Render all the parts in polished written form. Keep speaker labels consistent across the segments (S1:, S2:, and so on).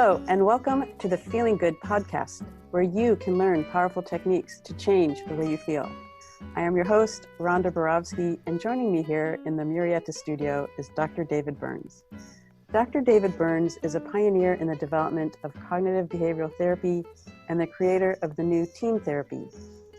S1: Hello, and welcome to the Feeling Good podcast, where you can learn powerful techniques to change the way you feel. I am your host, Rhonda Borowski, and joining me here in the Murrieta studio is Dr. David Burns. Dr. David Burns is a pioneer in the development of cognitive behavioral therapy and the creator of the new team therapy.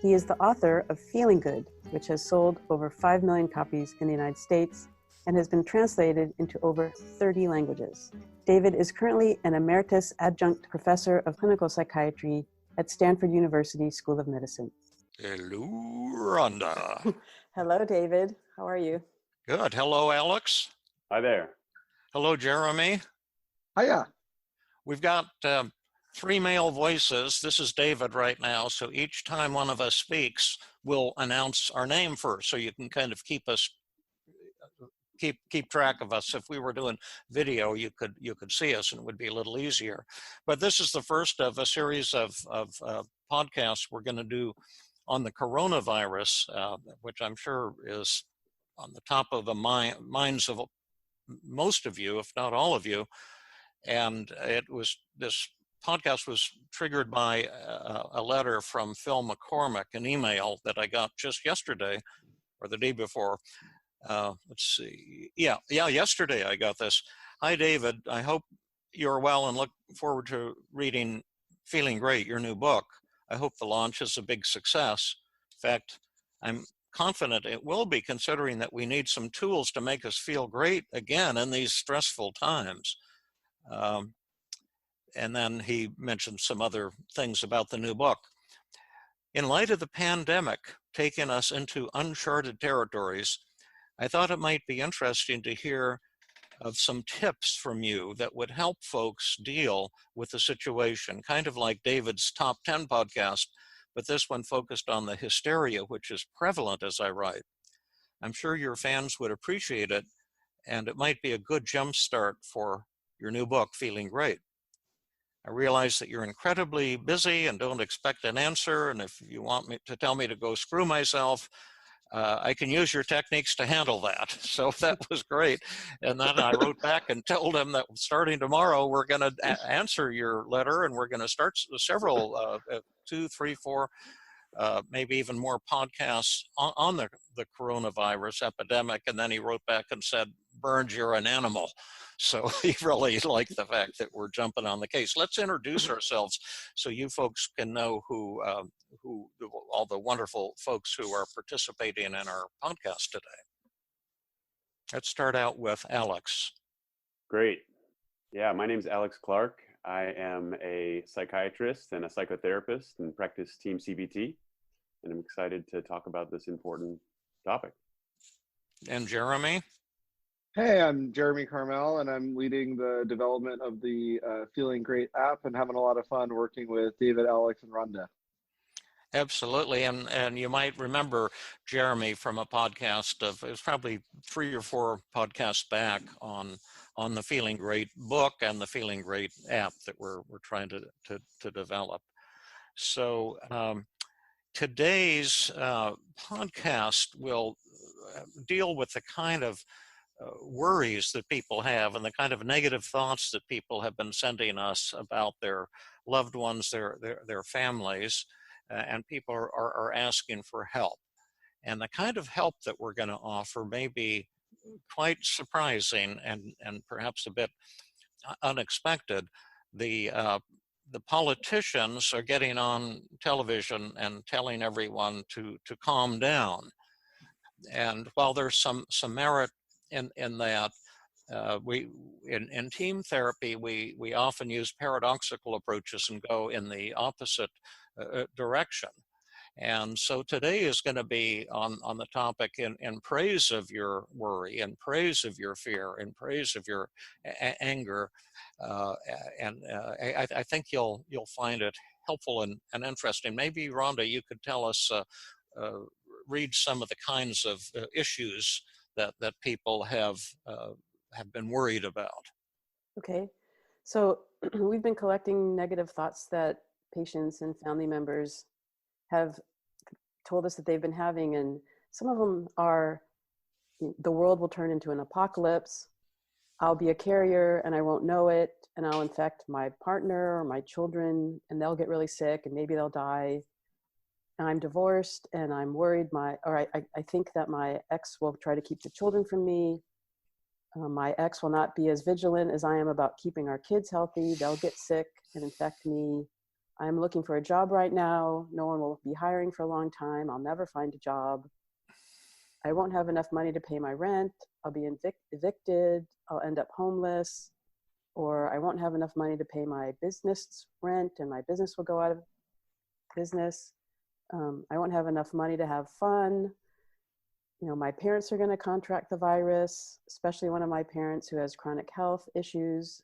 S1: He is the author of Feeling Good, which has sold over 5 million copies in the United States and has been translated into over 30 languages. David is currently an emeritus adjunct professor of clinical psychiatry at Stanford University School of Medicine.
S2: Hello, Rhonda.
S1: Hello, David. How are you?
S2: Good. Hello, Alex.
S3: Hi there.
S2: Hello, Jeremy.
S4: Hiya.
S2: We've got 3 male voices. This is David right now. So each time one of us speaks, we'll announce our name first, so you can kind of keep track of us. If we were doing video, you could see us and it would be a little easier. But this is the first of a series of podcasts we're going to do on the coronavirus, which I'm sure is on the top of the minds of most of you, if not all of you. And this podcast was triggered by a letter from Phil McCormick, an email that I got just yesterday or the day before. Let's see. Yeah, yesterday I got this. Hi, David. I hope you're well and look forward to reading Feeling Great, your new book. I hope the launch is a big success. In fact, I'm confident it will be, considering that we need some tools to make us feel great again in these stressful times. And then he mentioned some other things about the new book. In light of the pandemic taking us into uncharted territories, I thought it might be interesting to hear of some tips from you that would help folks deal with the situation, kind of like David's Top 10 podcast, but this one focused on the hysteria, which is prevalent as I write. I'm sure your fans would appreciate it, and it might be a good jumpstart for your new book, Feeling Great. I realize that you're incredibly busy and don't expect an answer, and if you want me to tell me to go screw myself, I can use your techniques to handle that. So that was great. And then I wrote back and told him that starting tomorrow, we're going to answer your letter, and we're going to start several, 2, 3, 4, maybe even more podcasts on the coronavirus epidemic. And then he wrote back and said, Burns, you're an animal. So he really liked the fact that we're jumping on the case. Let's introduce ourselves so you folks can know who all the wonderful folks who are participating in our podcast today. Let's start out with Alex.
S3: Great. Yeah, my name's Alex Clarke. I am a psychiatrist and a psychotherapist and practice team CBT, and I'm excited to talk about this important topic.
S2: And Jeremy?
S4: Hey, I'm Jeremy Karmel, and I'm leading the development of the Feeling Great app and having a lot of fun working with David, Alex, and Rhonda.
S2: Absolutely, and you might remember Jeremy from a podcast it was probably 3 or 4 podcasts back on the Feeling Great book and the Feeling Great app that we're trying to develop. So today's podcast will deal with the kind of worries that people have and the kind of negative thoughts that people have been sending us about their loved ones, their families. And people are asking for help. And the kind of help that we're going to offer may be quite surprising and perhaps a bit unexpected. The politicians are getting on television and telling everyone to calm down. And while there's some merit in that, in team therapy, we often use paradoxical approaches and go in the opposite direction. And so today is going to be on the topic in praise of your worry, in praise of your fear, in praise of your anger. I think you'll find it helpful and interesting. Maybe, Rhonda, you could tell us, read some of the kinds of issues that people have been worried about.
S1: Okay. So we've been collecting negative thoughts that patients and family members have told us that they've been having, and some of them are, the world will turn into an apocalypse, I'll be a carrier and I won't know it, and I'll infect my partner or my children, and they'll get really sick and maybe they'll die. And I'm divorced and I'm worried I think that my ex will try to keep the children from me. My ex will not be as vigilant as I am about keeping our kids healthy. They'll get sick and infect me. I'm looking for a job right now. No one will be hiring for a long time. I'll never find a job. I won't have enough money to pay my rent. I'll be evicted. I'll end up homeless. Or I won't have enough money to pay my business rent and my business will go out of business. I won't have enough money to have fun. You know, my parents are going to contract the virus, especially one of my parents who has chronic health issues,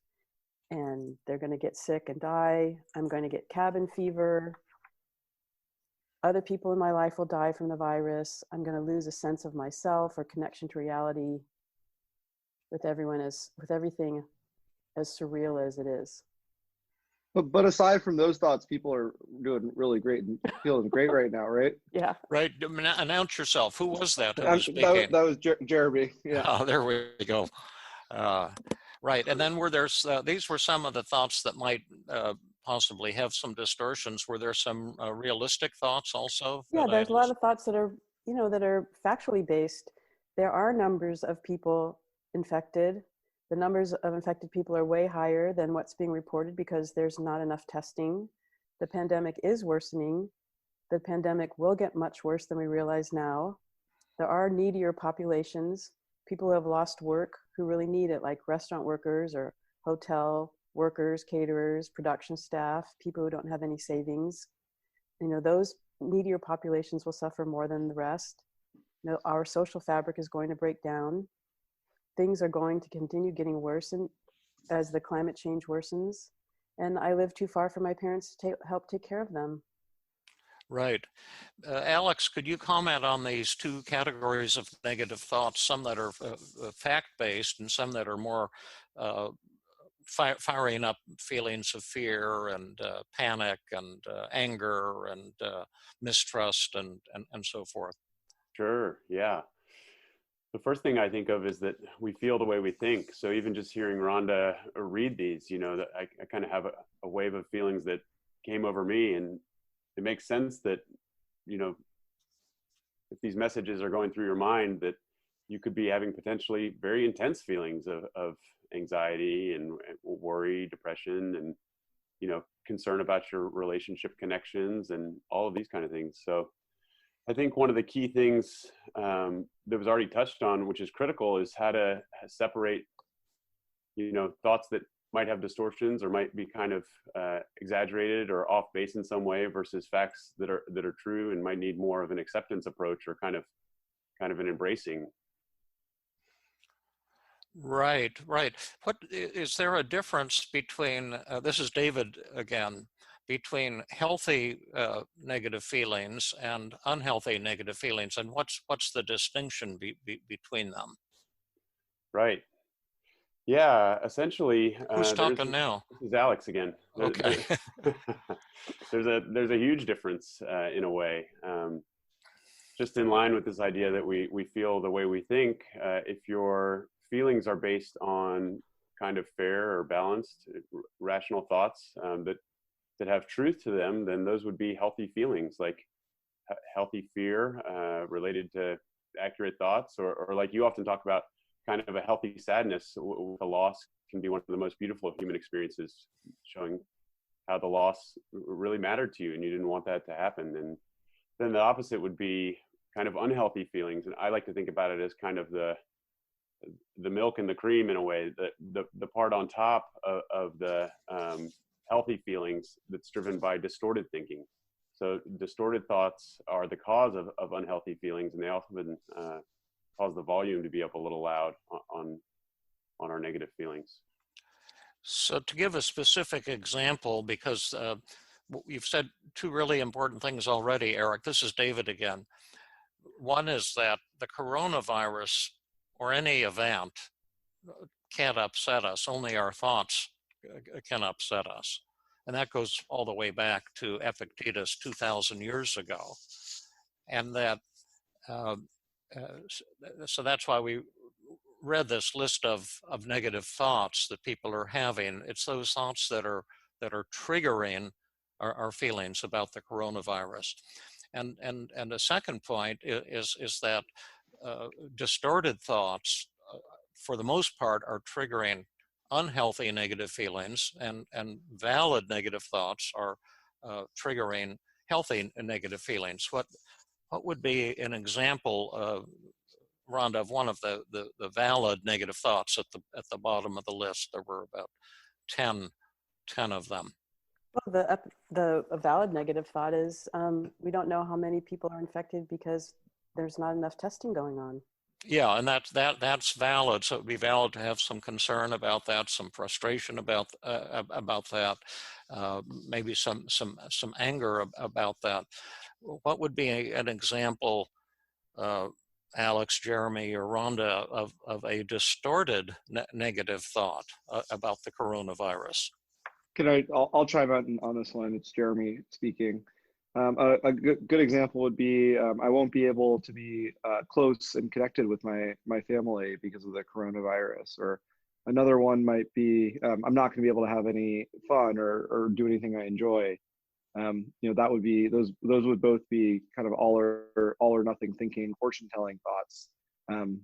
S1: and they're going to get sick and die. I'm going to get cabin fever. Other people in my life will die from the virus. I'm going to lose a sense of myself or connection to reality with everything as surreal as it is.
S4: But aside from those thoughts, people are doing really great and feeling great right now, right?
S1: Yeah.
S2: Right. Announce yourself. Who was that who was speaking?
S4: That was Jeremy. Yeah.
S2: Oh, there we go. Right. And then these were some of the thoughts that might possibly have some distortions. Were there some realistic thoughts also?
S1: Yeah, there's a lot of thoughts that are, that are factually based. There are numbers of people infected. The numbers of infected people are way higher than what's being reported because there's not enough testing. The pandemic is worsening. The pandemic will get much worse than we realize now. There are needier populations, people who have lost work who really need it, like restaurant workers or hotel workers, caterers, production staff, people who don't have any savings. Those needier populations will suffer more than the rest. Our social fabric is going to break down. Things are going to continue getting worse as the climate change worsens. And I live too far from my parents to help take care of them.
S2: Right. Alex, could you comment on these two categories of negative thoughts, some that are fact-based and some that are more firing up feelings of fear and panic and anger and mistrust and so forth?
S3: Sure, yeah. The first thing I think of is that we feel the way we think. So even just hearing Rhonda read these, that I kind of have a wave of feelings that came over me, and it makes sense that, if these messages are going through your mind, that you could be having potentially very intense feelings of anxiety and worry, depression, and, concern about your relationship connections and all of these kind of things. So I think one of the key things that was already touched on, which is critical, is how to separate, thoughts that might have distortions or might be kind of exaggerated or off base in some way versus facts that are true and might need more of an acceptance approach or kind of an embracing.
S2: Right. What is there a difference between this is David again, between healthy negative feelings and unhealthy negative feelings, and what's the distinction between them?
S3: Right. Yeah, essentially.
S2: Who's talking now?
S3: This is Alex again.
S2: Okay.
S3: There's a huge difference in a way. Just in line with this idea that we feel the way we think. If your feelings are based on kind of fair or balanced, rational thoughts that have truth to them, then those would be healthy feelings, like healthy fear related to accurate thoughts, or like you often talk about, kind of a healthy sadness. A loss can be one of the most beautiful of human experiences, showing how the loss really mattered to you and you didn't want that to happen. And then the opposite would be kind of unhealthy feelings. And I like to think about it as kind of the milk and the cream in a way, that the part on top of the healthy feelings that's driven by distorted thinking. So distorted thoughts are the cause of unhealthy feelings, and they often cause the volume to be up a little loud on our negative feelings.
S2: So to give a specific example, because you've said two really important things already, Eric. This is David again. One is that the coronavirus or any event can't upset us. Only our thoughts can upset us. And that goes all the way back to Epictetus 2,000 years ago. And that, so that's why we read this list of negative thoughts that people are having, it's those thoughts that are triggering our feelings about the coronavirus. And a second point is that distorted thoughts, for the most part, are triggering unhealthy negative feelings, and valid negative thoughts are triggering healthy negative feelings. What would be an example, Rhonda, of one of the valid negative thoughts at the bottom of the list? There were about 10 of them.
S1: Well, the valid negative thought is we don't know how many people are infected because there's not enough testing going on.
S2: Yeah, and that's valid. So it would be valid to have some concern about that, some frustration about that, maybe some anger about that. What would be an example, Alex, Jeremy, or Rhonda, of a distorted negative thought about the coronavirus?
S4: I'll chime in on this one. It's Jeremy speaking. A good example would be I won't be able to be close and connected with my family because of the coronavirus. Or another one might be I'm not going to be able to have any fun or do anything I enjoy. That would be those would both be kind of all or nothing thinking, fortune telling thoughts.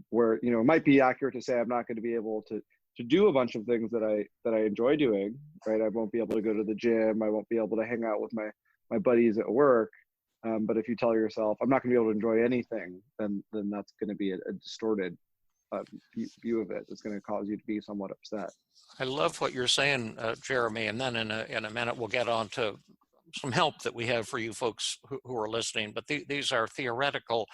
S4: Where it might be accurate to say I'm not going to be able to do a bunch of things that I enjoy doing. Right, I won't be able to go to the gym. I won't be able to hang out with my buddies at work. But if you tell yourself, I'm not going to be able to enjoy anything, then that's going to be a distorted view of it. It's going to cause you to be somewhat upset.
S2: I love what you're saying, Jeremy. And then in a minute, we'll get on to some help that we have for you folks who are listening. But these are theoretical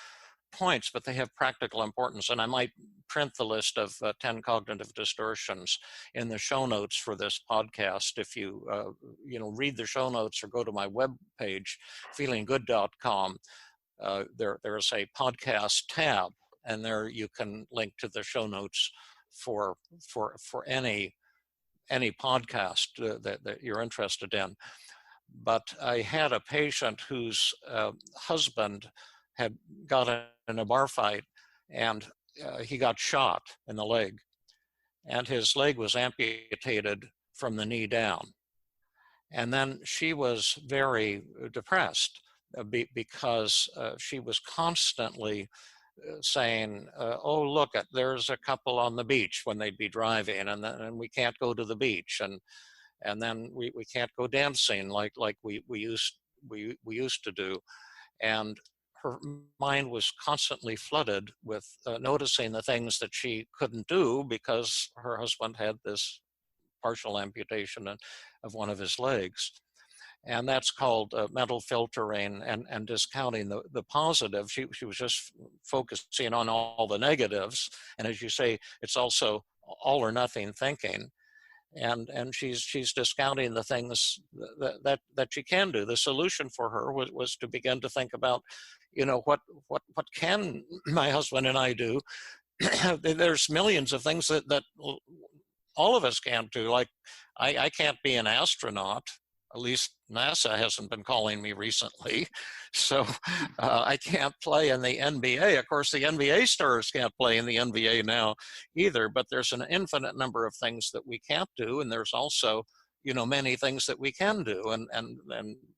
S2: points, but they have practical importance. And I might print the list of 10 cognitive distortions in the show notes for this podcast. If you read the show notes or go to my webpage, feelinggood.com, there's a podcast tab, and there you can link to the show notes for any podcast that you're interested in. But I had a patient whose husband had got in a bar fight, and he got shot in the leg, and his leg was amputated from the knee down. And then she was very depressed because she was constantly saying, oh, look, there's a couple on the beach when they'd be driving, and we can't go to the beach, and then we can't go dancing like we used to do. And her mind was constantly flooded with noticing the things that she couldn't do because her husband had this partial amputation of one of his legs. And that's called mental filtering and discounting the positive. She was just focusing on all the negatives. And as you say, it's also all or nothing thinking. And she's discounting the things that she can do. The solution for her was to begin to think about, what can my husband and I do? There's millions of things that all of us can't do. Like I can't be an astronaut. At least NASA hasn't been calling me recently. So I can't play in the NBA. Of course, the NBA stars can't play in the NBA now either, but there's an infinite number of things that we can't do. And there's also, many things that we can do. And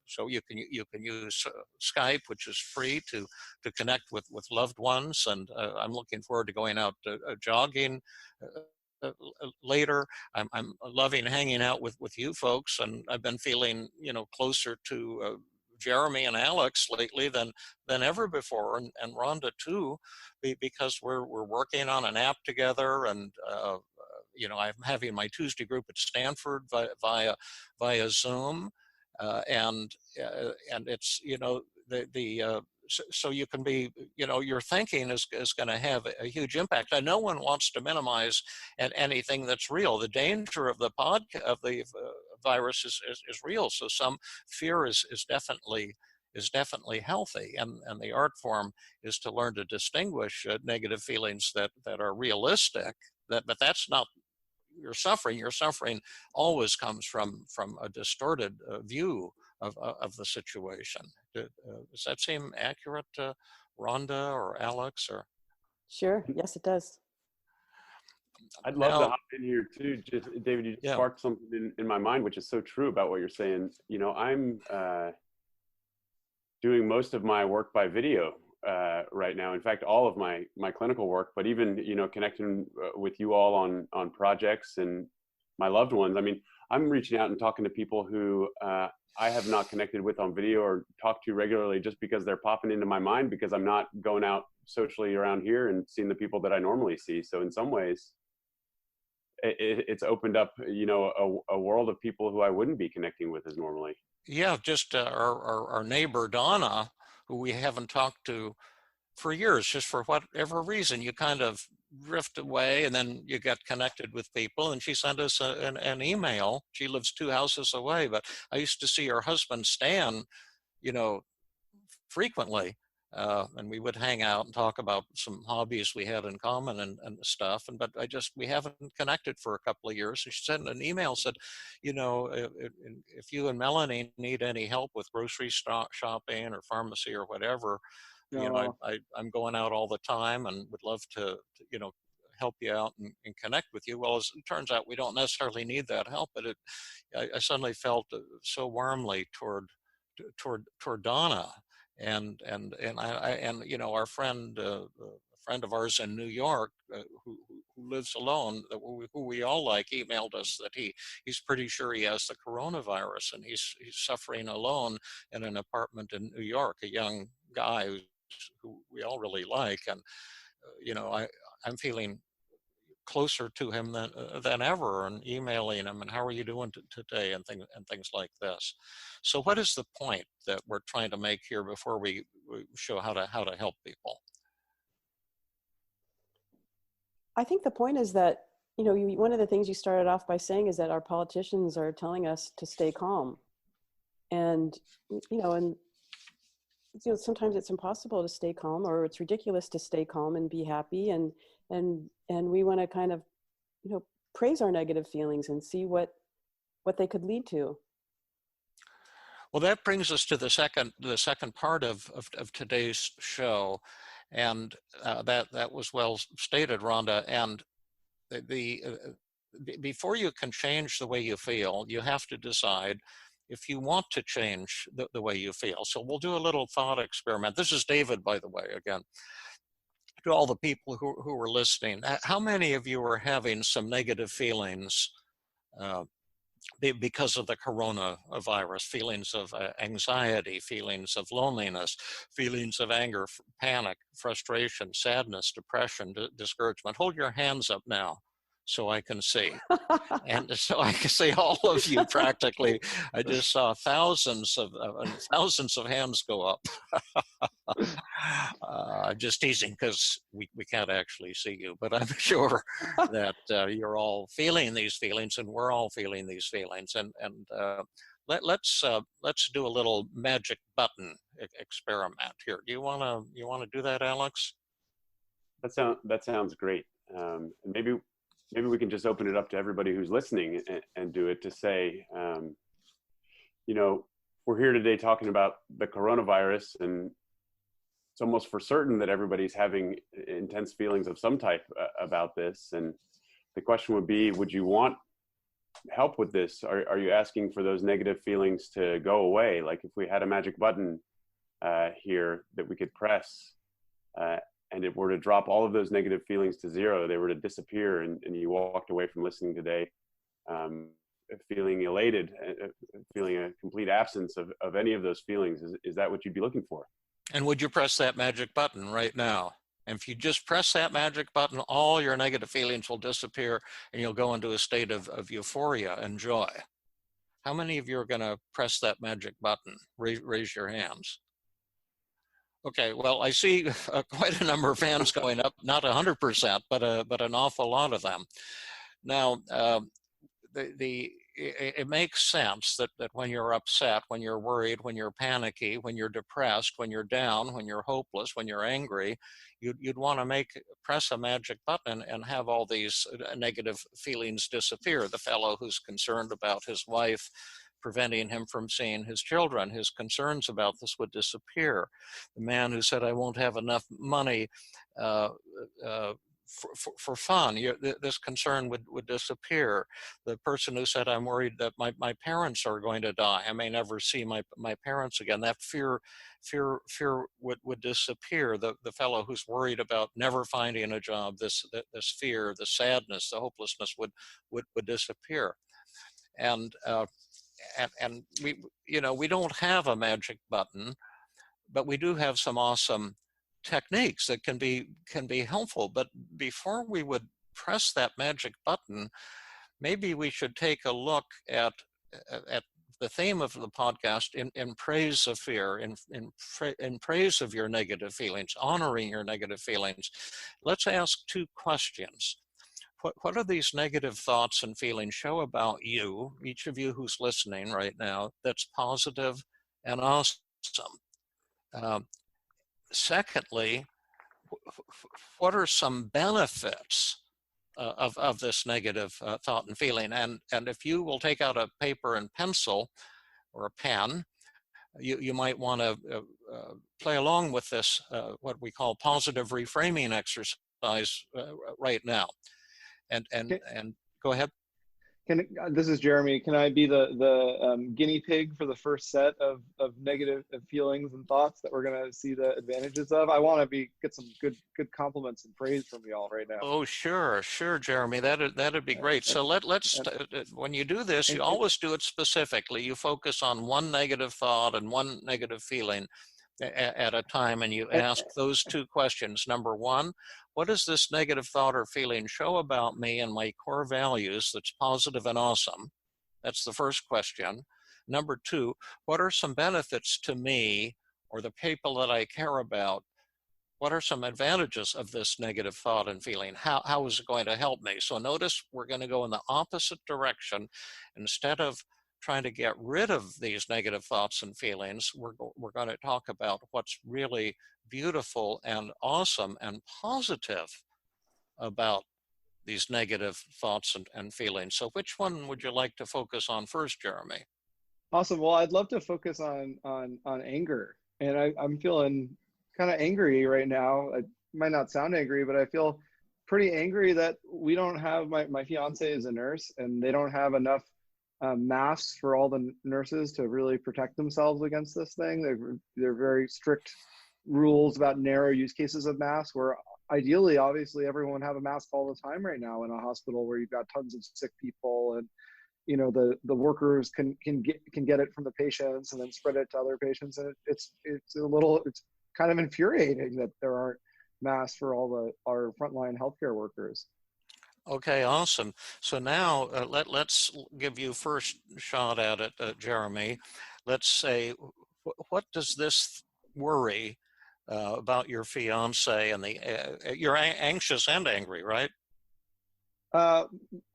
S2: so you can use Skype, which is free to connect with loved ones. And I'm looking forward to going out jogging later. I'm loving hanging out with you folks, and I've been feeling closer to Jeremy and Alex lately than ever before, and Rhonda too, because we're working on an app together, and I'm having my Tuesday group at Stanford via Zoom, and it's so you can be, your thinking is going to have a huge impact. And no one wants to minimize anything that's real. The danger of the virus is real. So some fear is definitely healthy. And the art form is to learn to distinguish negative feelings that are realistic. But that's not your suffering. Your suffering always comes from a distorted view of the situation. Does that seem accurate, Rhonda or Alex? Or
S1: Sure. Yes, it does.
S3: I'd love to
S2: now,
S3: hop in here too. Just David, you just
S2: yeah,
S3: sparked something in my mind, which is so true about what you're saying. You know, I'm doing most of my work by video right now. In fact, all of my clinical work, but even, you know, connecting with you all on projects and my loved ones. I mean, I'm reaching out and talking to people who I have not connected with on video or talked to regularly, just because they're popping into my mind, because I'm not going out socially around here and seeing the people that I normally see. So in some ways, it's opened up, you know, a world of people who I wouldn't be connecting with as normally.
S2: yeah, just our neighbor Donna, who we haven't talked to for years, just for whatever reason, you kind of drift away, and then you get connected with people. And she sent us an email. She lives 2 houses away, but I used to see her husband Stan, you know, frequently. And we would hang out and talk about some hobbies we had in common and stuff. But we haven't connected for a couple of years. And she sent an email, said, you know, if you and Melanie need any help with grocery shopping or pharmacy or whatever, you know,
S4: No.
S2: I'm going out all the time and would love to you know, help you out and connect with you. Well, as it turns out, we don't necessarily need that help, but I suddenly felt so warmly toward Donna, and you know, our friend, a friend of ours in New York, who lives alone, who we all like, emailed us that he's pretty sure he has the coronavirus, and he's suffering alone in an apartment in New York. A young guy who we all really like, and you know, I'm feeling closer to him than ever, and emailing him and how are you doing today and things like this. So what is the point that we're trying to make here before we show how to help people?
S1: I think the point is that, you know, one of the things you started off by saying is that our politicians are telling us to stay calm. And, you know, sometimes it's impossible to stay calm, or it's ridiculous to stay calm and be happy. And we want to kind of, you know, praise our negative feelings and see what they could lead to.
S2: Well, that brings us to the second part of today's show, and that was well stated, Rhonda. And before you can change the way you feel, you have to decide if you want to change the way you feel. So we'll do a little thought experiment. This is David, by the way, again. To all the people who are listening, how many of you are having some negative feelings because of the coronavirus? Feelings of anxiety, feelings of loneliness, feelings of anger, panic, frustration, sadness, depression, discouragement. Hold your hands up now so I can see. And so I can see all of you practically. I just saw thousands of hands go up. I'm just teasing because we can't actually see you, but I'm sure that you're all feeling these feelings, and we're all feeling these feelings. And let's do a little magic button experiment here. Do you want to do that, Alex?
S3: That sounds great. And maybe we can just open it up to everybody who's listening and do it, to say, you know, we're here today talking about the coronavirus, and it's almost for certain that everybody's having intense feelings of some type about this. And the question would be, would you want help with this? Are you asking for those negative feelings to go away? Like if we had a magic button here that we could press, and it were to drop all of those negative feelings to zero, they were to disappear, and you walked away from listening today feeling elated, feeling a complete absence of any of those feelings. Is that what you'd be looking for?
S2: And would you press that magic button right now? And if you just press that magic button, all your negative feelings will disappear, and you'll go into a state of euphoria and joy. How many of you are going to press that magic button? Raise your hands. Okay, well, I see quite a number of hands going up, not 100%, but an awful lot of them. Now, it makes sense that when you're upset, when you're worried, when you're panicky, when you're depressed, when you're down, when you're hopeless, when you're angry, you'd want to press a magic button and have all these negative feelings disappear. The fellow who's concerned about his wife preventing him from seeing his children, his concerns about this would disappear. The man who said, I won't have enough money for fun. This concern would disappear. The person who said, I'm worried that my parents are going to die, I may never see my parents again, that fear would disappear. The fellow who's worried about never finding a job, this fear, the sadness, the hopelessness would disappear. And we don't have a magic button, but we do have some awesome techniques that can be helpful. But before we would press that magic button, maybe we should take a look at the theme of the podcast, in praise of fear, in praise of your negative feelings, honoring your negative feelings. Let's ask two questions. What are these negative thoughts and feelings show about you, each of you who's listening right now, that's positive and awesome? Secondly, what are some benefits of this negative thought and feeling? And if you will take out a paper and pencil or a pen, you might want to play along with this, what we call positive reframing exercise right now. And go ahead.
S4: This is Jeremy. Can I be the guinea pig for the first set of negative feelings and thoughts that we're going to see the advantages of? I want to get some good compliments and praise from y'all right now.
S2: Oh, sure, Jeremy. That'd be great. So let's when you do this, you always do it specifically. You focus on one negative thought and one negative feeling at a time, and you ask those two questions. Number one, what does this negative thought or feeling show about me and my core values that's positive and awesome? That's the first question. Number two, what are some benefits to me or the people that I care about? What are some advantages of this negative thought and feeling? How is it going to help me? So notice we're going to go in the opposite direction. Instead of trying to get rid of these negative thoughts and feelings, we're going to talk about what's really beautiful and awesome and positive about these negative thoughts and feelings. So which one would you like to focus on first, Jeremy?
S4: Awesome. Well, I'd love to focus on anger. And I'm feeling kind of angry right now. It might not sound angry, but I feel pretty angry that we don't have, my fiance is a nurse, and they don't have enough masks for all the nurses to really protect themselves against this thing. They're very strict rules about narrow use cases of masks, where ideally, obviously, everyone would have a mask all the time right now in a hospital where you've got tons of sick people, and the workers can get it from the patients and then spread it to other patients. And it's kind of infuriating that there aren't masks for all our frontline healthcare workers.
S2: Okay, awesome. So now let's give you first shot at it, Jeremy. Let's say, what does this worry about your fiance and you're anxious and angry, right?
S4: I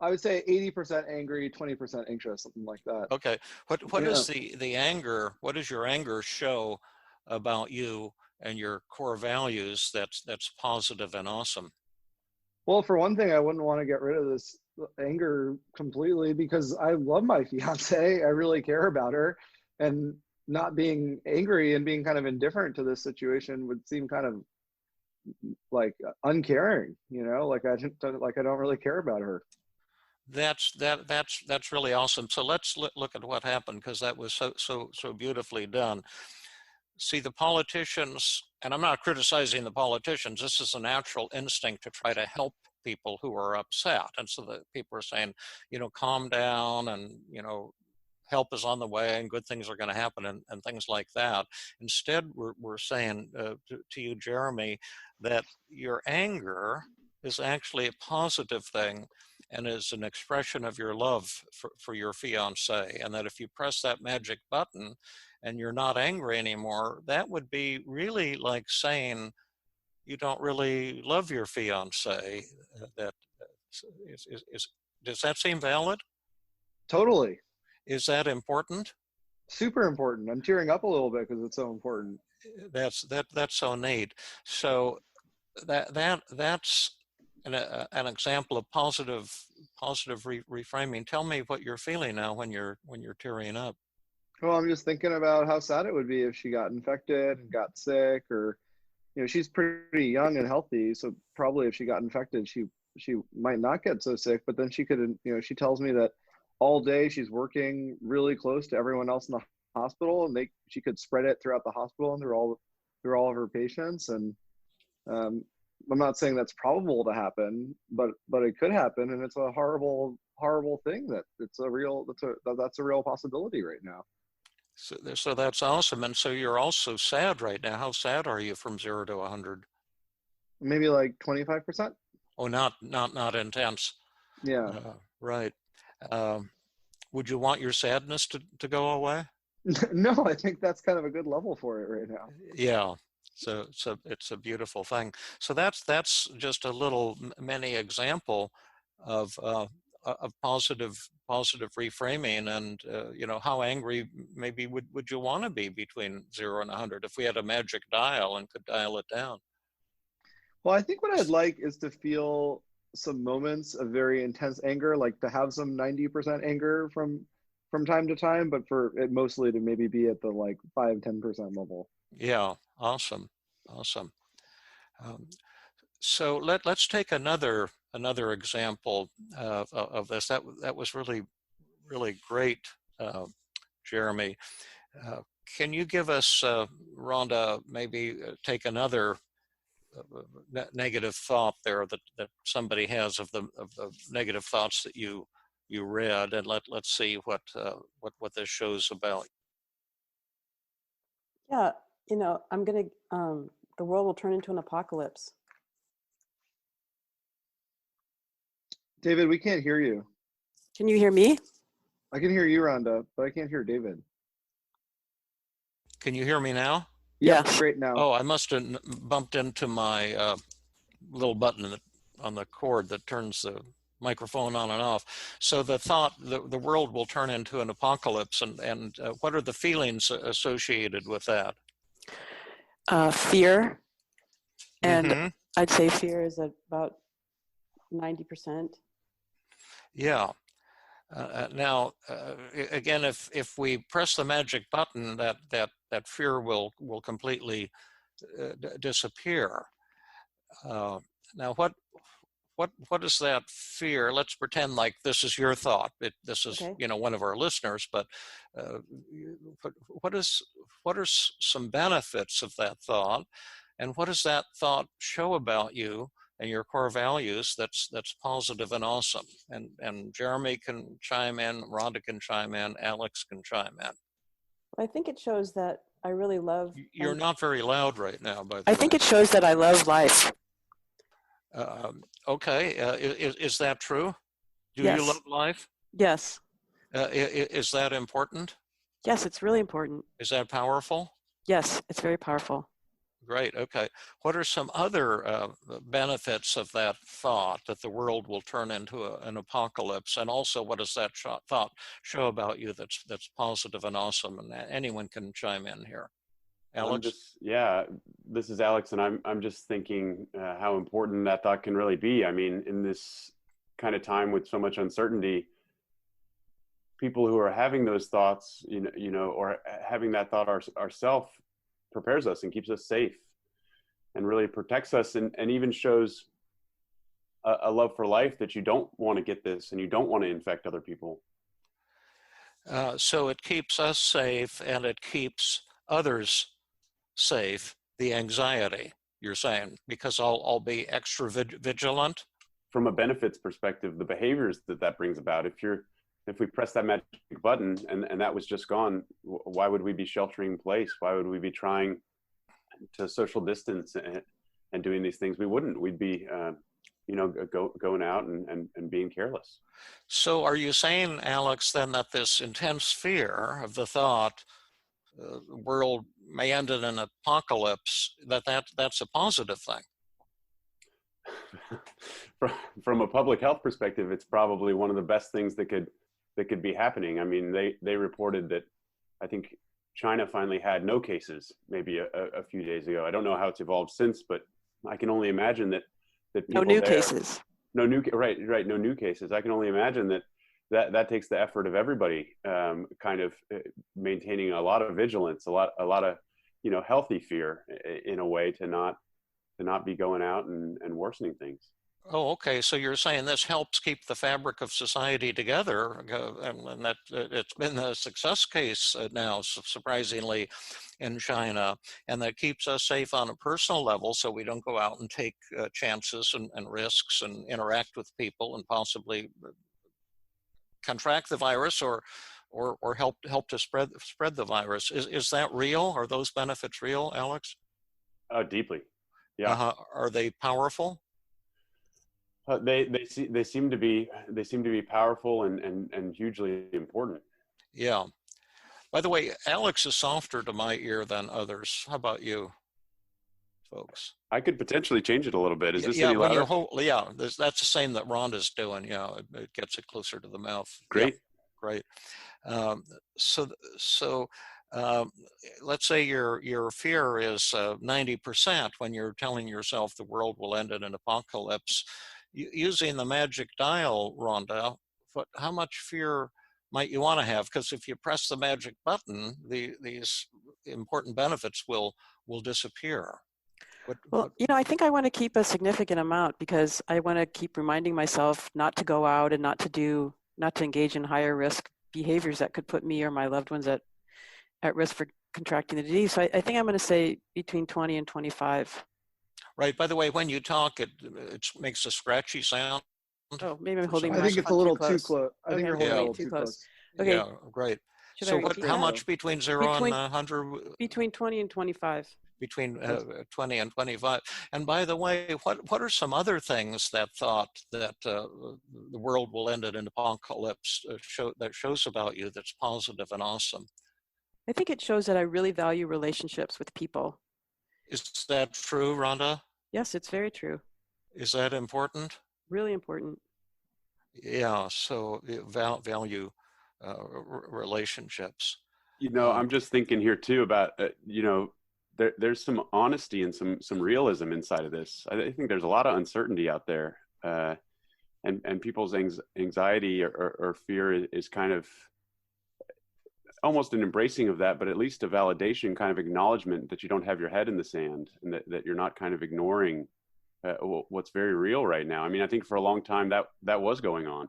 S4: would say 80% angry, 20% anxious, something like that.
S2: Okay. What is the anger? What does your anger show about you and your core values that's positive and awesome?
S4: Well, for one thing, I wouldn't want to get rid of this anger completely, because I love my fiance. I really care about her, and not being angry and being kind of indifferent to this situation would seem kind of like uncaring, like I don't really care about her.
S2: That's really awesome. So let's look at what happened, because that was so beautifully done. See, the politicians, and I'm not criticizing the politicians, this is a natural instinct to try to help people who are upset. And so the people are saying, calm down, and, help is on the way and good things are going to happen, and things like that. Instead, we're saying to you, Jeremy, that your anger is actually a positive thing and is an expression of your love for your fiance. And that if you press that magic button and you're not angry anymore, that would be really like saying you don't really love your fiance. Does that seem valid?
S4: Totally.
S2: Is that important?
S4: Super important. I'm tearing up a little bit because it's so important.
S2: That's so neat. So that's an example of positive reframing. Tell me what you're feeling now when you're tearing up.
S4: Well, I'm just thinking about how sad it would be if she got infected and got sick, or she's pretty young and healthy, so probably if she got infected, she might not get so sick. But then she could, she tells me that all day she's working really close to everyone else in the hospital, and she could spread it throughout the hospital and through all of her patients. And I'm not saying that's probable to happen, but it could happen, and it's a horrible thing that's a real possibility right now.
S2: So that's awesome. And so you're also sad right now. How sad are you from 0 to 100?
S4: Maybe like 25%.
S2: Oh, not intense.
S4: Yeah.
S2: Right. Would you want your sadness to go away?
S4: No, I think that's kind of a good level for it right now.
S2: Yeah. So it's a beautiful thing. So that's just a little mini example of positive reframing, and how angry maybe would you want to be between 0 and 100 if we had a magic dial and could dial it down?
S4: Well, I think what I'd like is to feel some moments of very intense anger, like to have some 90% anger from time to time, but for it mostly to maybe be at the like 5-10% level.
S2: Yeah, awesome. So let's take another example of this. That was really great, Jeremy. Can you give us, Rhonda, maybe take another negative thought there that somebody has of the negative thoughts that you read, and let's see what this shows about.
S1: Yeah, I'm gonna. The world will turn into an apocalypse.
S4: David, we can't hear you.
S1: Can you hear me?
S4: I can hear you, Rhonda, but I can't hear David.
S2: Can you hear me now?
S4: Yeah, great now.
S2: Oh, I must have bumped into my little button on the cord that turns the microphone on and off. So the thought, the world will turn into an apocalypse, and what are the feelings associated with that?
S1: Fear, and I'd say fear is about 90%.
S2: Yeah. Now, again, if we press the magic button, that fear will completely disappear. Now, what is that fear? Let's pretend like this is your thought. This is
S1: Okay.
S2: One of our listeners, but what are some benefits of that thought, and what does that thought show about you and your core values that's positive and awesome? And Jeremy can chime in, Rhonda can chime in, Alex can chime in.
S1: I think it shows that I really love.
S2: You're not very loud right now, by the way.
S1: I think it shows that I love life.
S2: Okay, is that true? Do
S1: Yes.
S2: you love life?
S1: Yes.
S2: Is that important?
S1: Yes, it's really important.
S2: Is that powerful?
S1: Yes, it's very powerful.
S2: Great. Okay. What are some other benefits of that thought that the world will turn into an apocalypse? And also, what does that thought show about you that's positive and awesome? And anyone can chime in here. Alex?
S3: This is Alex, and I'm just thinking how important that thought can really be. I mean, in this kind of time with so much uncertainty, people who are having those thoughts, or having that thought ourself, prepares us and keeps us safe and really protects us, and even shows a love for life, that you don't want to get this and you don't want to infect other people.
S2: So it keeps us safe and it keeps others safe, the anxiety, you're saying, because I'll be extra vigilant. From
S3: a benefits perspective, the behaviors that brings about, if we press that magic button and that was just gone, why would we be sheltering in place? Why would we be trying to social distance and doing these things? We wouldn't. We'd be, going out and being careless.
S2: So are you saying, Alex, then that this intense fear of the thought the world may end in an apocalypse, that's a positive thing?
S3: From a public health perspective, it's probably one of the best things that could be happening. I mean, they reported that I think China finally had no cases maybe a few days ago. I don't know how it's evolved since, but I can only imagine that
S1: no new cases.
S3: No new cases. I can only imagine that takes the effort of everybody, kind of maintaining a lot of vigilance, a lot of healthy fear in a way, to not not be going out and worsening things.
S2: Oh, okay. So you're saying this helps keep the fabric of society together, and that it's been a success case now, surprisingly, in China, and that keeps us safe on a personal level, so we don't go out and take chances and risks and interact with people and possibly contract the virus or help to spread the virus. Is that real? Are those benefits real, Alex?
S3: Deeply, yeah.
S2: Are they powerful?
S3: They seem to be powerful and hugely important.
S2: Yeah. By the way, Alex is softer to my ear than others. How about you, folks?
S3: I could potentially change it a little bit. Is this
S2: yeah,
S3: any
S2: when
S3: louder?
S2: That's the same that Rhonda's doing. Yeah, it gets it closer to the mouth.
S3: Great.
S2: Yeah, great. So let's say your fear is 90% when you're telling yourself the world will end in an apocalypse. Using the magic dial, Rhonda, how much fear might you want to have? Because if you press the magic button, these important benefits will disappear.
S1: Well, I think I want to keep a significant amount because I want to keep reminding myself not to go out and not to engage in higher risk behaviors that could put me or my loved ones at risk for contracting the disease. So I think I'm going to say between 20 and 25.
S2: Right. By the way, when you talk, it makes a scratchy sound.
S1: Oh, maybe I'm holding.
S4: I think it's a little too close. I think you're holding a little too close.
S1: Okay.
S2: Yeah, great. So how much between 0 and 100?
S1: Between 20 and 25.
S2: Between 20 and 25. And by the way, what are some other things that thought that the world will end in an apocalypse shows about you that's positive and awesome?
S1: I think it shows that I really value relationships with people.
S2: Is that true, Rhonda?
S1: Yes, it's very true.
S2: Is that important?
S1: Really important.
S2: Yeah, so value relationships.
S3: I'm just thinking here too about, there's some honesty and some realism inside of this. I think there's a lot of uncertainty out there, and people's anxiety or fear is kind of almost an embracing of that, but at least a validation, kind of acknowledgement that you don't have your head in the sand and that you're not kind of ignoring what's very real right now. I mean, I think for a long time that was going on.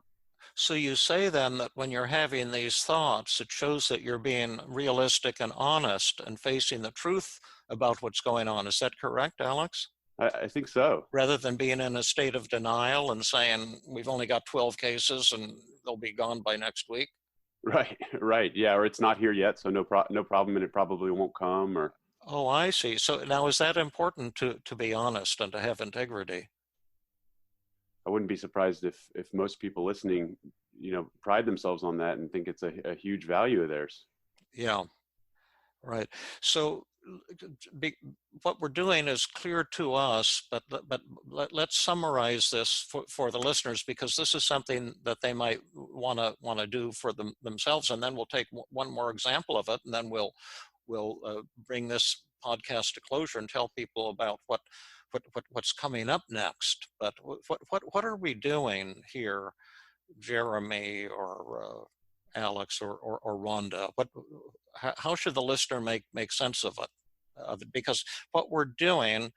S2: So you say then that when you're having these thoughts, it shows that you're being realistic and honest and facing the truth about what's going on. Is that correct, Alex?
S3: I think so.
S2: Rather than being in a state of denial and saying, we've only got 12 cases and they'll be gone by next week.
S3: Right. Yeah. Or it's not here yet. So no problem. And it probably won't come or.
S2: Oh, I see. So now is that important to be honest and to have integrity?
S3: I wouldn't be surprised if most people listening, pride themselves on that and think it's a huge value of theirs.
S2: Yeah, right. So what we're doing is clear to us, but let's summarize this for the listeners, because this is something that they might want to do for themselves, and then we'll take one more example of it, and then we'll bring this podcast to closure and tell people about what's coming up next. But what are we doing here, Jeremy or Alex or Rhonda? How should the listener make sense of it? Because what we're doing,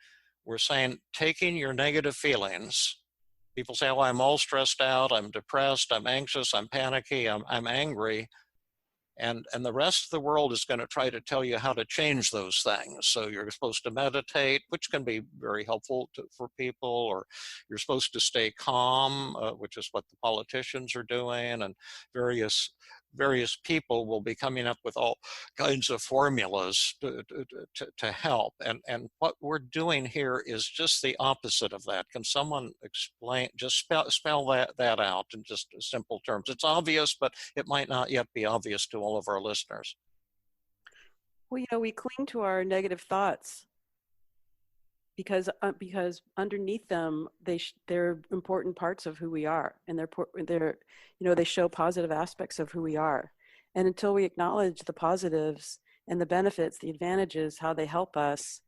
S2: we're saying, taking your negative feelings. People say, "Oh, I'm all stressed out. I'm depressed. I'm anxious. I'm panicky. I'm angry." And the rest of the world is going to try to tell you how to change those things. So you're supposed to meditate, which can be very helpful for people, or you're supposed to stay calm, which is what the politicians are doing, and various people will be coming up with all kinds of formulas to help. And what we're doing here is just the opposite of that. Can someone explain, just spell that out in just simple terms? It's obvious, but it might not yet be obvious to all of our listeners.
S1: Well, we cling to our negative thoughts because underneath them, they're important parts of who we are, and they're they show positive aspects of who we are. And until we acknowledge the positives and the benefits, the advantages, how they help us,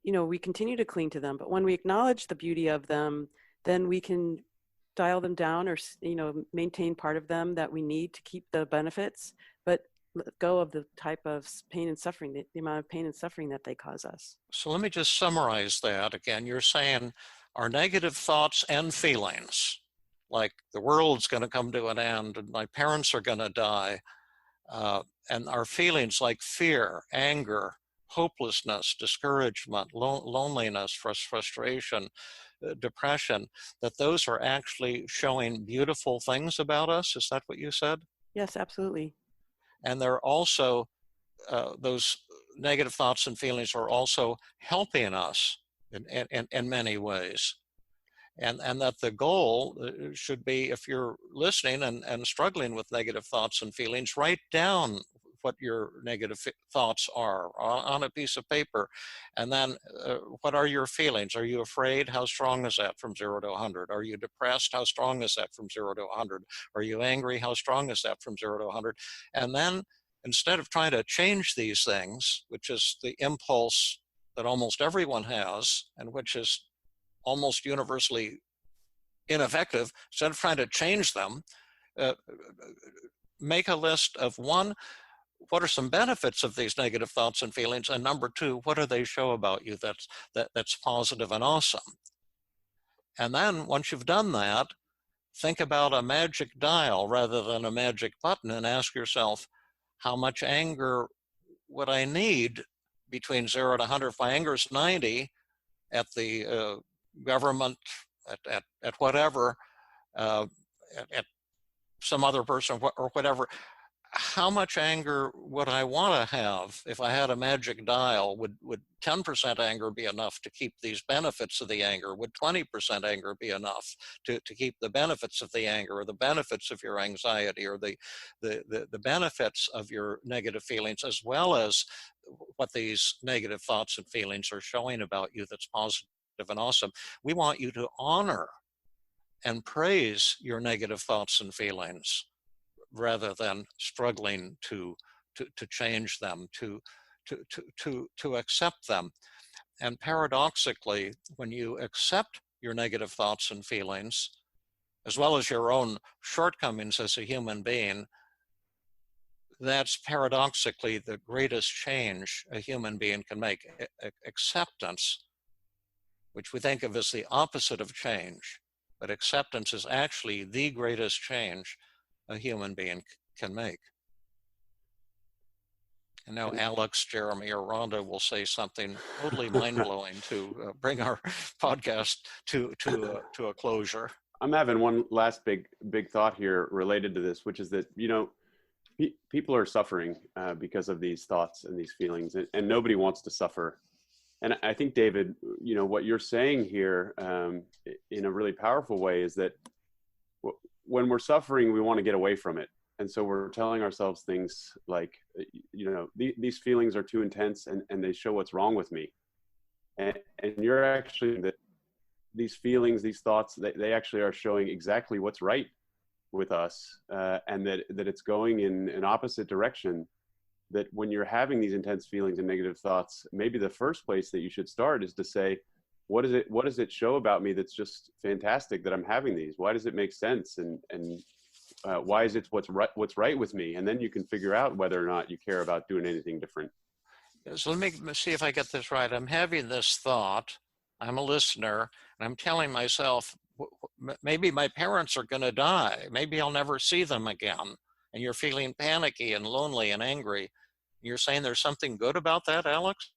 S1: we continue to cling to them. But when we acknowledge the beauty of them, then we can dial them down or maintain part of them that we need to keep the benefits. But let go of the type of pain and suffering, the amount of pain and suffering that they cause us.
S2: So let me just summarize that again. You're saying our negative thoughts and feelings, like the world's going to come to an end and my parents are going to die, and our feelings like fear, anger, hopelessness, discouragement, loneliness, frustration, depression, that those are actually showing beautiful things about us. Is that what you said?
S1: Yes, absolutely.
S2: And they're also, those negative thoughts and feelings are also helping us in many ways. And that the goal should be, if you're listening and struggling with negative thoughts and feelings, write down what your negative thoughts are on a piece of paper. And then what are your feelings? Are you afraid? How strong is that from 0 to 100? Are you depressed? How strong is that from 0 to 100? Are you angry? How strong is that from 0 to 100? And then instead of trying to change these things, which is the impulse that almost everyone has, and which is almost universally ineffective, instead of trying to change them, make a list of, one, what are some benefits of these negative thoughts and feelings? And number two, what do they show about you that's positive and awesome? And then once you've done that, think about a magic dial rather than a magic button and ask yourself, how much anger would I need between 0 to 100? If my anger is 90 at the government, at whatever, at some other person or whatever, how much anger would I want to have if I had a magic dial? Would 10% anger be enough to keep these benefits of the anger? Would 20% anger be enough to keep the benefits of the anger, or the benefits of your anxiety, or the benefits of your negative feelings, as well as what these negative thoughts and feelings are showing about you that's positive and awesome? We want you to honor and praise your negative thoughts and feelings, rather than struggling to change them, to accept them. And paradoxically, when you accept your negative thoughts and feelings, as well as your own shortcomings as a human being, that's paradoxically the greatest change a human being can make. Acceptance, which we think of as the opposite of change, but acceptance is actually the greatest change a human being can make. And now Alex, Jeremy, or Rhonda will say something totally mind-blowing to bring our podcast to a closure.
S3: I'm having one last big thought here related to this, which is that, people are suffering because of these thoughts and these feelings, and nobody wants to suffer. And I think, David, what you're saying here in a really powerful way is that when we're suffering, we want to get away from it. And so we're telling ourselves things like, these feelings are too intense and they show what's wrong with me. And you're actually, that these feelings, these thoughts, they actually are showing exactly what's right with us, and that it's going in an opposite direction. That when you're having these intense feelings and negative thoughts, maybe the first place that you should start is to say, what does it show about me that's just fantastic that I'm having these? Why does it make sense? And why is it what's right with me? And then you can figure out whether or not you care about doing anything different.
S2: So let me see if I get this right. I'm having this thought, I'm a listener, and I'm telling myself, maybe my parents are going to die. Maybe I'll never see them again. And you're feeling panicky and lonely and angry. You're saying there's something good about that, Alex?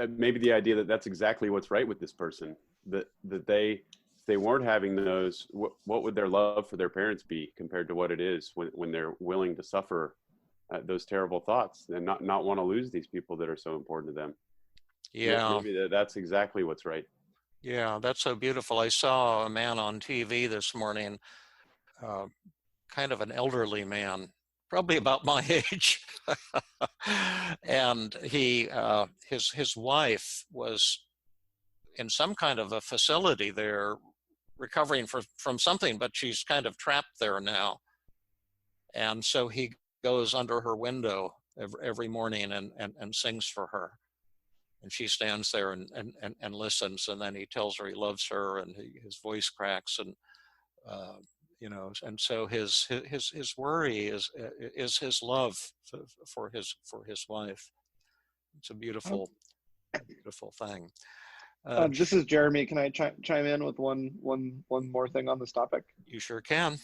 S3: Maybe the idea that that's exactly what's right with this person, that they, if they weren't having those, what would their love for their parents be compared to what it is when they're willing to suffer those terrible thoughts and not want to lose these people that are so important to them?
S2: Yeah.
S3: Maybe that's exactly what's right.
S2: Yeah, that's so beautiful. I saw a man on TV this morning, kind of an elderly man, probably about my age. And his wife was in some kind of a facility there, recovering from something, but she's kind of trapped there now. And so he goes under her window every morning and sings for her. And she stands there and listens, and then he tells her he loves her, and his voice cracks, and and so his worry is his love for his wife. It's a beautiful thing.
S4: This is Jeremy. Can I chime in with one more thing on this topic?
S2: You sure can.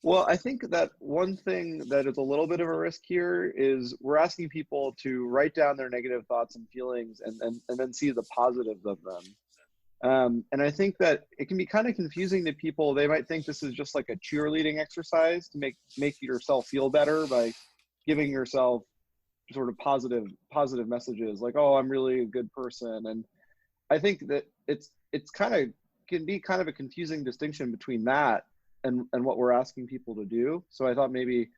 S4: Well, I think that one thing that is a little bit of a risk here is we're asking people to write down their negative thoughts and feelings and then see the positives of them. And I think that it can be kind of confusing to people. They might think this is just like a cheerleading exercise to make yourself feel better by giving yourself sort of positive messages like, oh, I'm really a good person. And I think that it's can be kind of a confusing distinction between that and what we're asking people to do. So I thought maybe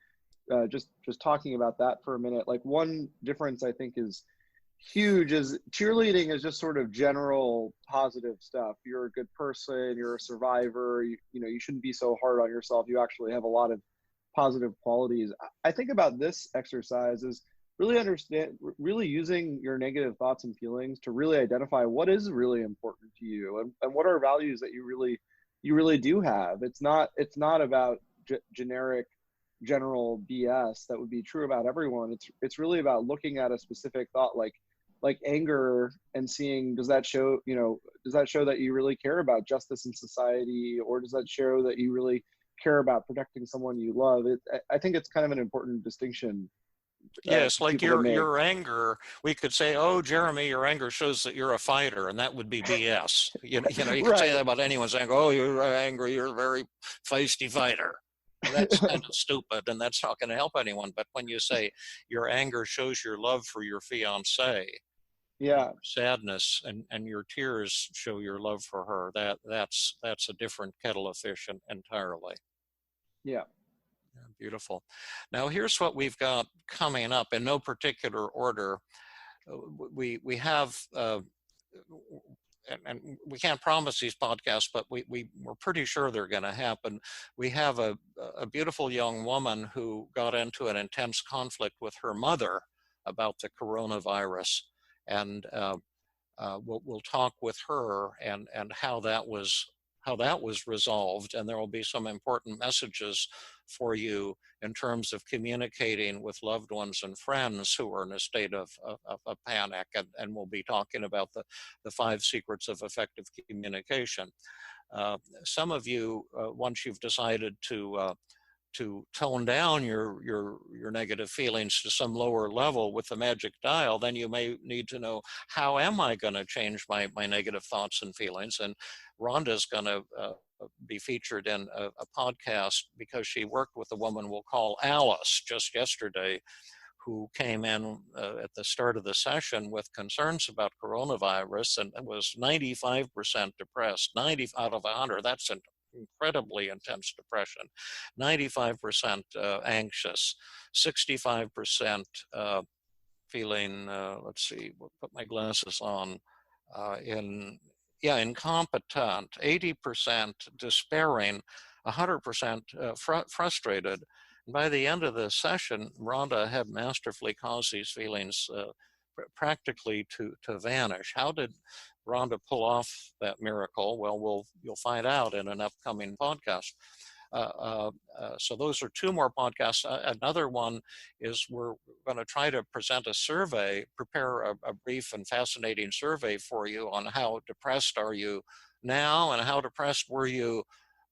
S4: just talking about that for a minute, like one difference I think is huge is cheerleading is just sort of general positive stuff. You're a good person, you're a survivor, you shouldn't be so hard on yourself. You actually have a lot of positive qualities. I think about this exercise is really using your negative thoughts and feelings to really identify what is really important to you and what are values that you really do have. It's not about general BS that would be true about everyone. It's really about looking at a specific thought like anger and seeing, does that show that you really care about justice in society, or does that show that you really care about protecting someone you love? I think it's kind of an important distinction.
S2: Yes, like your anger, we could say, oh, Jeremy, your anger shows that you're a fighter, and that would be BS. You can
S4: Right.
S2: say that about anyone's anger. Oh, you're angry, you're a very feisty fighter. That's kind of stupid, and that's not going to help anyone. But when you say your anger shows your love for your fiancée,
S4: yeah,
S2: sadness and your tears show your love for her, that's a different kettle of fish entirely.
S4: Yeah.
S2: Beautiful. Now here's what we've got coming up in no particular order. We have and we can't promise these podcasts, but we're pretty sure they're going to happen. We have a beautiful young woman who got into an intense conflict with her mother about the coronavirus, and we'll talk with her and how that was resolved, and there will be some important messages for you in terms of communicating with loved ones and friends who are in a state of panic, and we'll be talking about the 5 secrets of effective communication. Some of you, once you've decided to tone down your negative feelings to some lower level with the magic dial, then you may need to know, how am I going to change my negative thoughts and feelings? And Rhonda's going to be featured in a podcast because she worked with a woman we'll call Alice just yesterday, who came in at the start of the session with concerns about coronavirus and was 95% depressed. 90 out of 100, that's an incredibly intense depression. 95% anxious, 65% feeling, let's see, we'll put my glasses on, incompetent, 80% despairing, 100% frustrated. And by the end of the session, Rhonda had masterfully caused these feelings practically to vanish. How did Rhonda pull off that miracle? Well, you'll find out in an upcoming podcast. So those are 2 more podcasts. Another one is we're going to try to present a survey, prepare a brief and fascinating survey for you on how depressed are you now and how depressed were you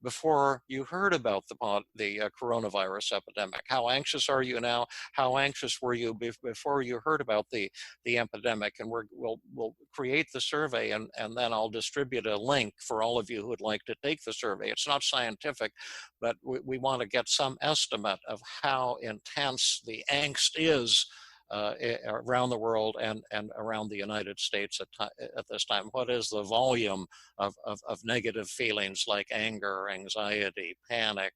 S2: before you heard about the coronavirus epidemic. How anxious are you now? How anxious were you before you heard about the epidemic? And we'll create the survey, and then I'll distribute a link for all of you who would like to take the survey. It's not scientific, but we want to get some estimate of how intense the angst is around the world and around the United States at this time. What is the volume of negative feelings like anger, anxiety, panic,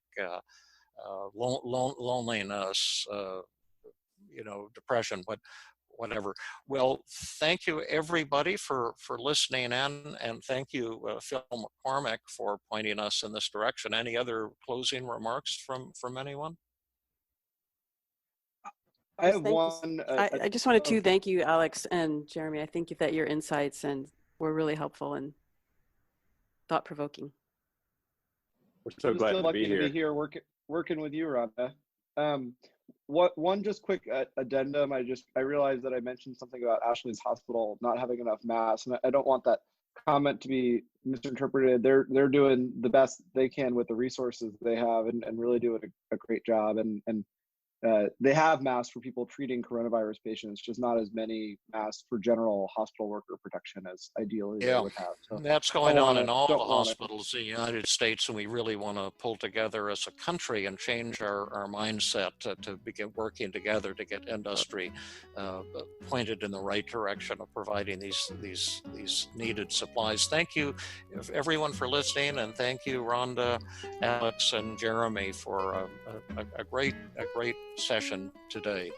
S2: loneliness, depression, whatever. Well, thank you everybody for listening in, and thank you Phil McCormick for pointing us in this direction. Any other closing remarks from anyone?
S4: I have one.
S1: I just wanted to thank you, Alex and Jeremy. I think that your insights were really helpful and thought-provoking.
S3: We're so glad to be here.
S4: Working with you, Rhonda. One just quick addendum. I realized that I mentioned something about Ashley's hospital not having enough masks, and I don't want that comment to be misinterpreted. They're doing the best they can with the resources they have, and really doing a great job. And they have masks for people treating coronavirus patients, just not as many masks for general hospital worker protection as ideally they would have. So
S2: that's going on in all the hospitals in the United States, and we really want to pull together as a country and change our mindset to begin working together to get industry pointed in the right direction of providing these needed supplies. Thank you, everyone, for listening, and thank you, Rhonda, Alex, and Jeremy for a great session today.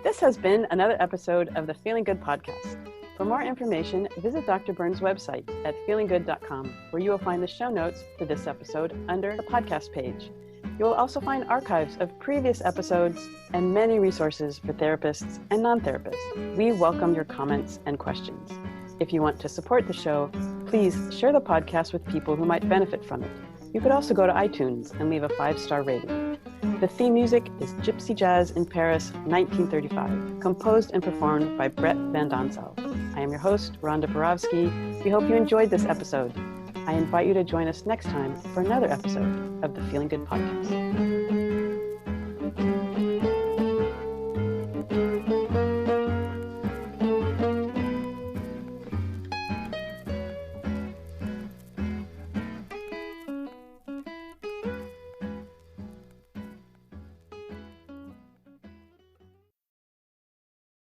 S1: This has been another episode of the Feeling Good podcast. For more information, visit Dr. Burns' website at feelinggood.com, where you will find the show notes for this episode under the podcast page. You will also find archives of previous episodes and many resources for therapists and non-therapists. We welcome your comments and questions. If you want to support the show, please share the podcast with people who might benefit from it. You could also go to iTunes and leave a 5-star rating. The theme music is Gypsy Jazz in Paris, 1935, composed and performed by Brett Van Donsel. I am your host, Rhonda Borowski. We hope you enjoyed this episode. I invite you to join us next time for another episode of the Feeling Good podcast.